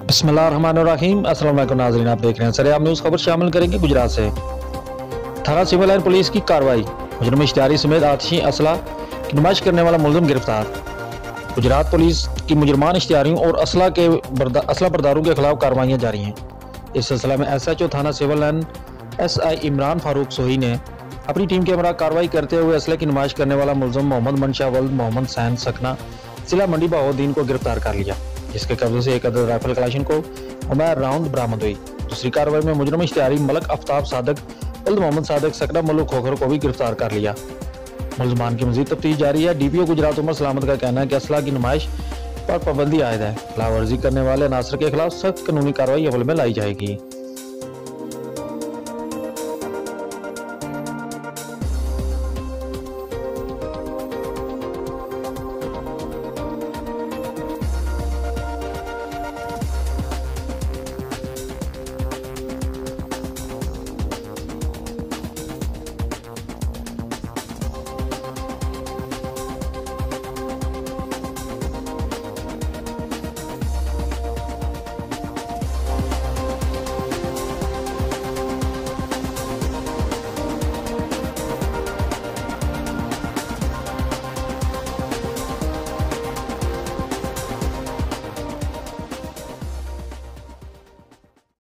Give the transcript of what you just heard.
बिस्मिल्लाहिर्रहमानिर्रहीम। अस्सलाम वालेकुम नाज़रीन, आप देख रहे हैं सरेआम न्यूज़। खबर शामिल करेंगे गुजरात से। थाना सिविल लाइन पुलिस की कार्रवाई। मुजरिम इश्तिहारी समेत आतिशी असला की नुमाइश करने वाला मुलजिम गिरफ्तार। गुजरात पुलिस की मुजरमान इश्तिहारियों और असला बरदारों के खिलाफ कार्रवाइयाँ जारी हैं। इस सिलसिले में SHO थाना civil line SI Imran Farooq Sohi ने अपनी टीम के हमरा कार्रवाई करते हुए असले की नुमाइश करने वाला मुलजिम मोहम्मद मंशा वल्द मोहम्मद सैन सकना जिला मंडी बहाउद्दीन को गिरफ्तार कर लिया, जिसके कब्जे से एक अदद राइफल कलाशिनकोव उमैर राउंड बरामद हुई। दूसरी कार्रवाई में मुजरिम इश्तिहारी मलक आफ्ताब सादक वल्द मोहम्मद सादक सकना मल्लुक खोखर को भी गिरफ्तार कर लिया। मुलजमान की मजीद तफ्तीश जारी है। DPO गुजरात उमर सलामत का कहना है कि असला की नुमाइश पर पाबंदी आयद है। खिलाफ वर्जी करने वाले अनासर के खिलाफ सख्त कानूनी कार्रवाई अमल में लाई जाएगी।